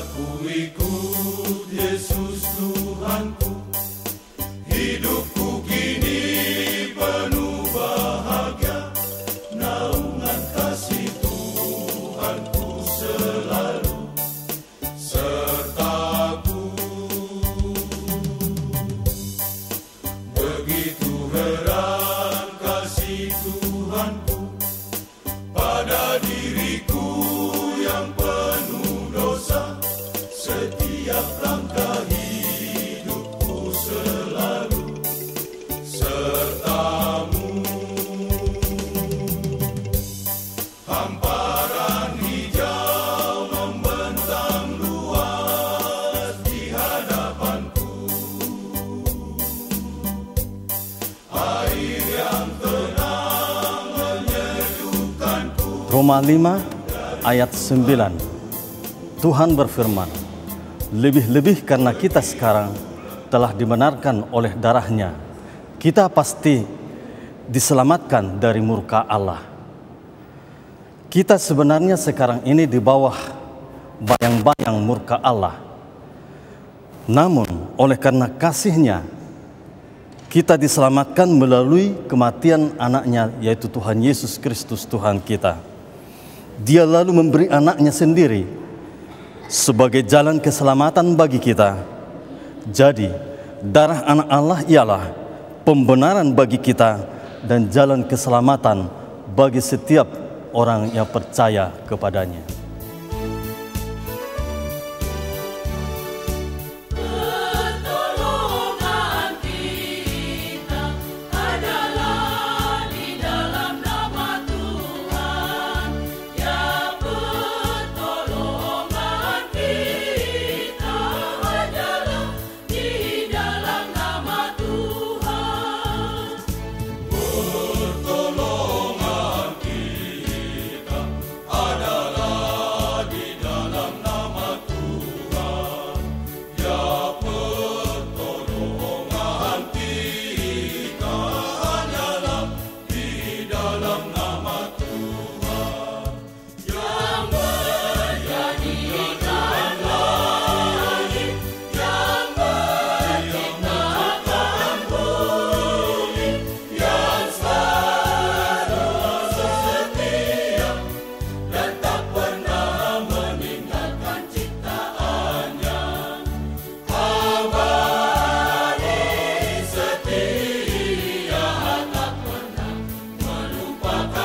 Aku ikut Yesus Tuhanku, hidupku kini penuh bahagia, naungan kasih Tuhanku selalu sertaku. Begitu heran kasih Tuhanku pada diriku yang penuh dosa, setiap langkah hidupku selalu sertamu. Hamparan hijau membentang luas di hadapanku, air yang tenang menyejukkanku. Roma 5 ayat 9. Tuhan berfirman, lebih-lebih karena kita sekarang telah dibenarkan oleh darahnya, kita pasti diselamatkan dari murka Allah. Kita sebenarnya sekarang ini di bawah bayang-bayang murka Allah. Namun oleh karena kasih-Nya, kita diselamatkan melalui kematian anaknya, yaitu Tuhan Yesus Kristus Tuhan kita. Dia lalu memberi anaknya sendiri sebagai jalan keselamatan bagi kita. Jadi, darah anak Allah ialah pembenaran bagi kita dan jalan keselamatan bagi setiap orang yang percaya kepadanya. Setia tak pernah melupakan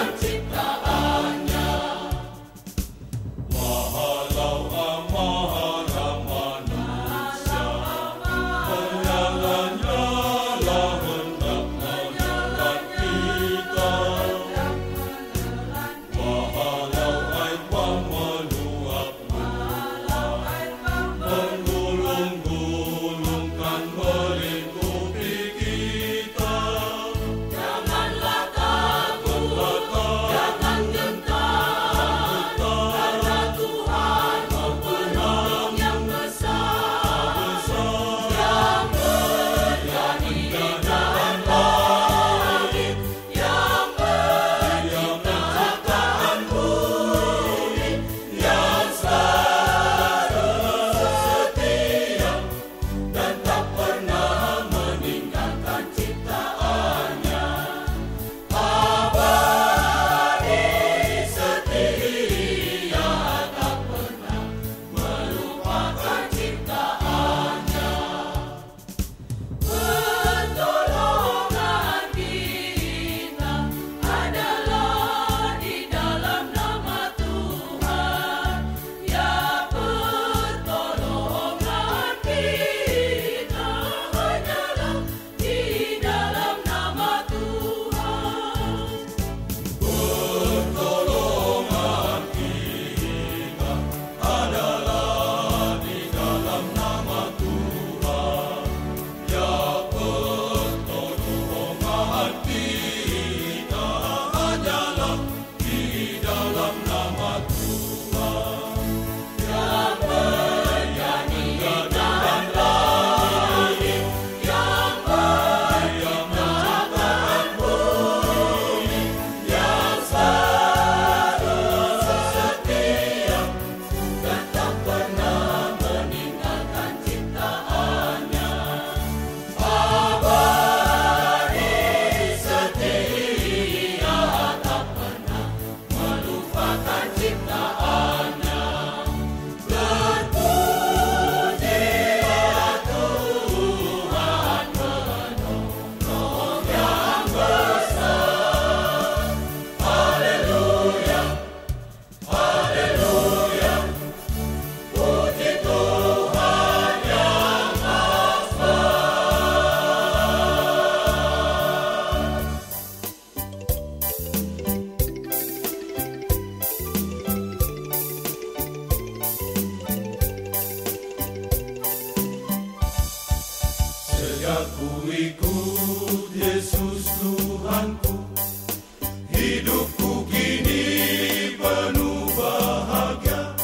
Hidupku kini penuh bahagia,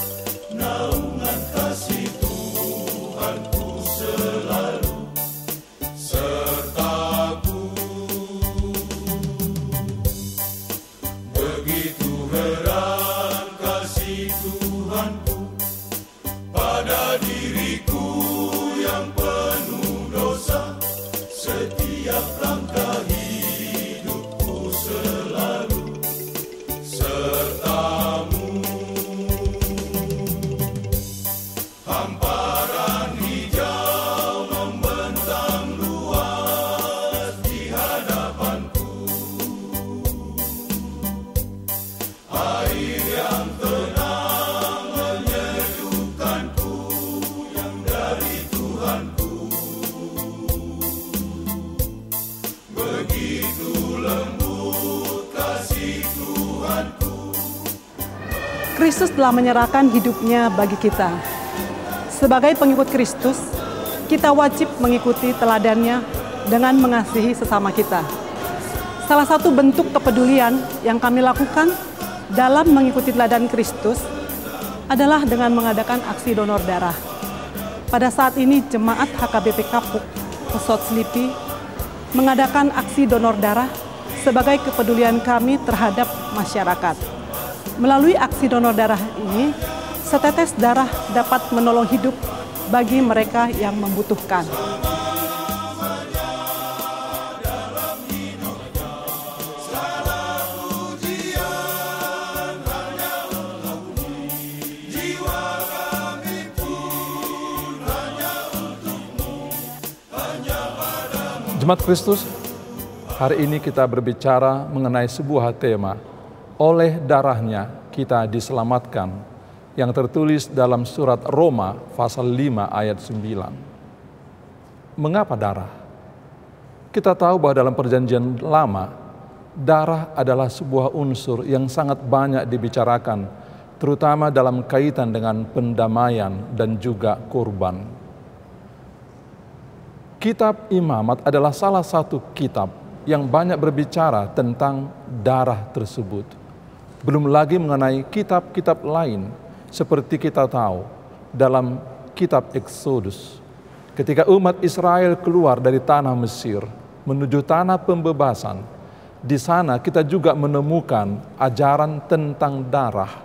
naungan kasih Tuhanku selalu sertaku. Begitu heran kasih Tuhanku pada diriku yang penuh dosa. Setiap langkah hidupku selalu sertamu. Hamparan hijau membentang luas di hadapanku. Air yang tenang menyejukkanku yang dari Tuhanku. Begitu lembut kasih Tuhanku. Kristus telah menyerahkan hidupnya bagi kita. Sebagai pengikut Kristus, kita wajib mengikuti teladannya dengan mengasihi sesama kita. Salah satu bentuk kepedulian yang kami lakukan dalam mengikuti teladan Kristus adalah dengan mengadakan aksi donor darah. Pada saat ini, Jemaat HKBP Kapuk, Pesot Selipi, mengadakan aksi donor darah sebagai kepedulian kami terhadap masyarakat. Melalui aksi donor darah ini, setetes darah dapat menolong hidup bagi mereka yang membutuhkan. Jemaat Kristus, hari ini kita berbicara mengenai sebuah tema, oleh darahnya kita diselamatkan, yang tertulis dalam surat Roma pasal 5 ayat 9. Mengapa darah? Kita tahu bahwa dalam perjanjian lama, darah adalah sebuah unsur yang sangat banyak dibicarakan, terutama dalam kaitan dengan pendamaian dan juga kurban. Kitab Imamat adalah salah satu kitab yang banyak berbicara tentang darah tersebut. Belum lagi mengenai kitab-kitab lain, seperti kita tahu dalam kitab Exodus. Ketika umat Israel keluar dari tanah Mesir menuju tanah pembebasan, di sana kita juga menemukan ajaran tentang darah,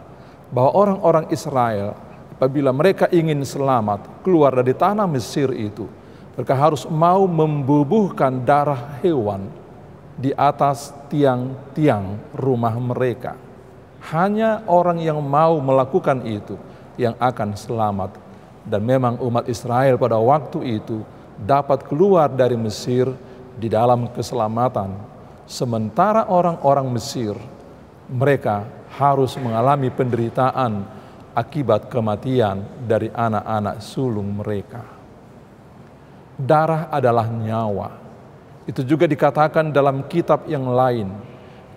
bahwa orang-orang Israel apabila mereka ingin selamat keluar dari tanah Mesir itu, mereka harus mau membubuhkan darah hewan di atas tiang-tiang rumah mereka. Hanya orang yang mau melakukan itu yang akan selamat. Dan memang umat Israel pada waktu itu dapat keluar dari Mesir di dalam keselamatan. Sementara orang-orang Mesir, mereka harus mengalami penderitaan akibat kematian dari anak-anak sulung mereka. Darah adalah nyawa. Itu juga dikatakan dalam kitab yang lain.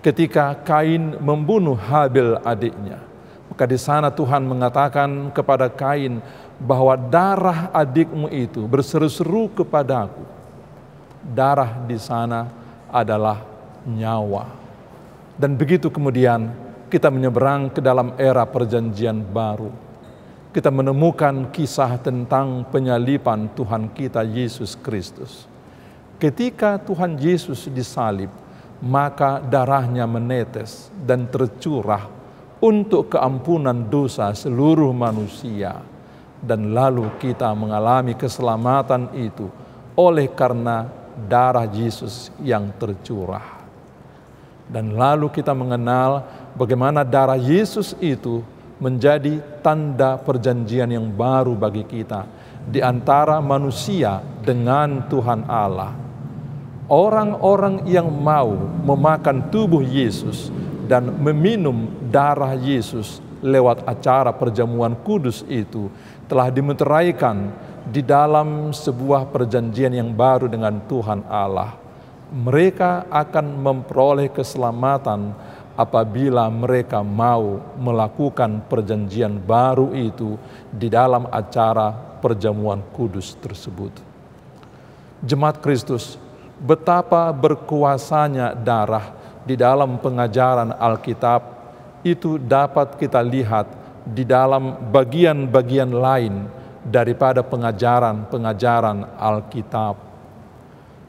Ketika Kain membunuh Habil adiknya, maka di sana Tuhan mengatakan kepada Kain bahwa darah adikmu itu berseru-seru kepadaku. Darah di sana adalah nyawa. Dan begitu kemudian kita menyeberang ke dalam era perjanjian baru. Kita menemukan kisah tentang penyaliban Tuhan kita Yesus Kristus. Ketika Tuhan Yesus disalib, maka darahnya menetes dan tercurah untuk keampunan dosa seluruh manusia. Dan lalu kita mengalami keselamatan itu oleh karena darah Yesus yang tercurah. Dan lalu kita mengenal bagaimana darah Yesus itu menjadi tanda perjanjian yang baru bagi kita di antara manusia dengan Tuhan Allah. Orang-orang yang mau memakan tubuh Yesus dan meminum darah Yesus lewat acara perjamuan kudus itu telah dimeteraikan di dalam sebuah perjanjian yang baru dengan Tuhan Allah. Mereka akan memperoleh keselamatan apabila mereka mau melakukan perjanjian baru itu di dalam acara perjamuan kudus tersebut. Jemaat Kristus, betapa berkuasanya darah di dalam pengajaran Alkitab itu dapat kita lihat di dalam bagian-bagian lain daripada pengajaran-pengajaran Alkitab.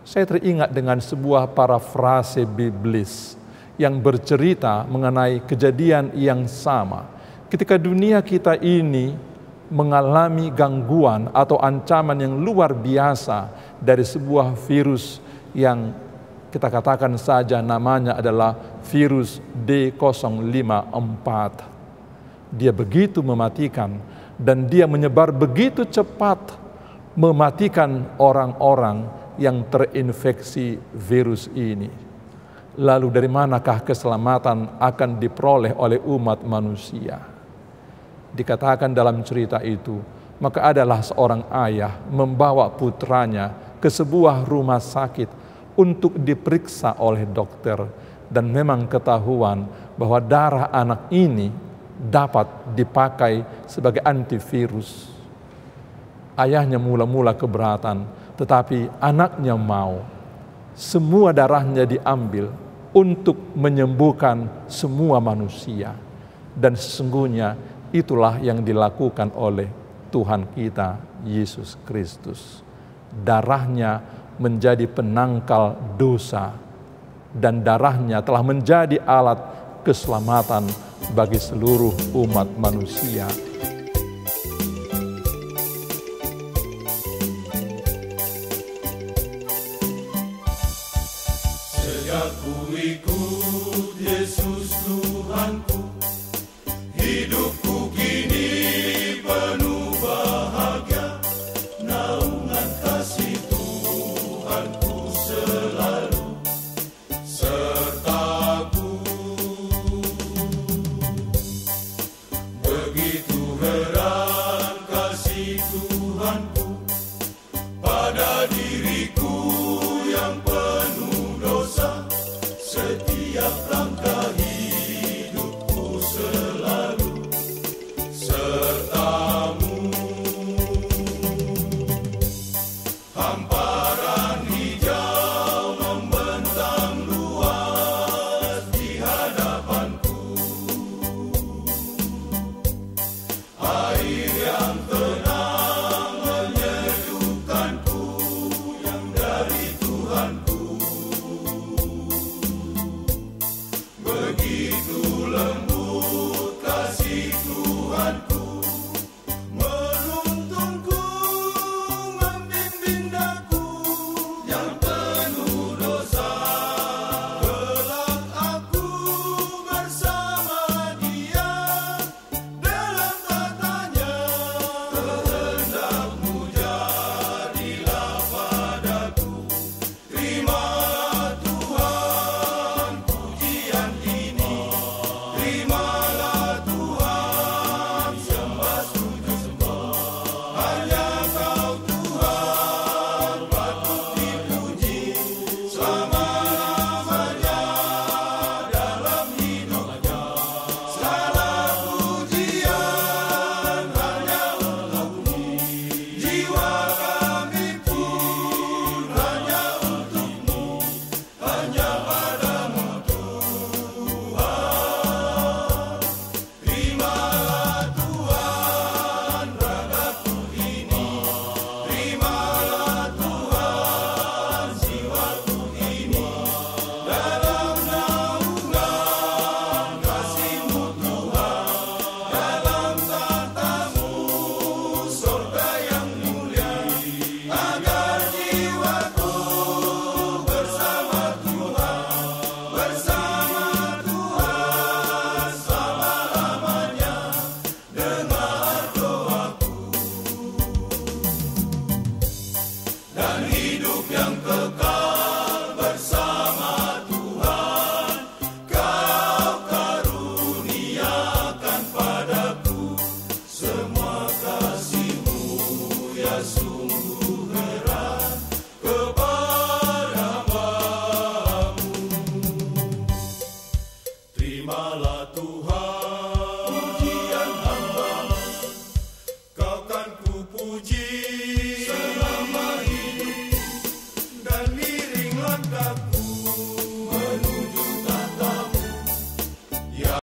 Saya teringat dengan sebuah parafrase biblis yang bercerita mengenai kejadian yang sama. Ketika dunia kita ini mengalami gangguan atau ancaman yang luar biasa dari sebuah virus yang kita katakan saja namanya adalah virus D054. Dia begitu mematikan dan dia menyebar begitu cepat, mematikan orang-orang yang terinfeksi virus ini. Lalu dari manakah keselamatan akan diperoleh oleh umat manusia? Dikatakan dalam cerita itu, maka adalah seorang ayah membawa putranya ke sebuah rumah sakit untuk diperiksa oleh dokter, dan memang ketahuan bahwa darah anak ini dapat dipakai sebagai antivirus. Ayahnya mula-mula keberatan, tetapi anaknya mau. Semua darahnya diambil untuk menyembuhkan semua manusia. Dan sesungguhnya itulah yang dilakukan oleh Tuhan kita, Yesus Kristus. Darahnya menjadi penangkal dosa, dan darahnya telah menjadi alat keselamatan bagi seluruh umat manusia. Sejak ku ikut Yesus Tuhanku, hidupku kini penuh bahagia. Naungan kasih Tuhanku selalu sertaku. Begitu heran kasih Tuhanku pada diriku yang penuh dosa. Setiap langkah hidupku selalu sertamu. Hamparan hijau membentang luas di hadapanku. Air yang tenang menyejukkanku yang dari Tuhanku. Begitu lembut kasih Tuhanku, menuntunku, membimbing daku yang penuh dosa. Kelak aku bersama Dia dalam tatanya. Kehendakmu jadilah padaku. Terimalah Tuhan pujian ini. Terimalah Tuhan sembah sujud sembah. Hanya Kau Tuhan patut dipuji selama-lamanya dalam hidupnya. Segala pujian hanya untuk-Mu. Jiwa kami pun hanya untuk-Mu. Hanya padamu Tuhan. Terimalah Tuhan ragaku ini. Terimalah Tuhan jiwaku ini. Dalam naungan kasih-Mu Tuhan. Dalam tahta-Mu surga yang mulia. Agar jiwaku bersama Tuhan. Bersama Tuhan selama-lamanya. Dengar doaku. Dan hidup yang kekal bersama Tuhan Kau karuniakan padaku. Semua kasih-Mu ya sungguh heran kepada hamba-Mu. Terimalah Tuhan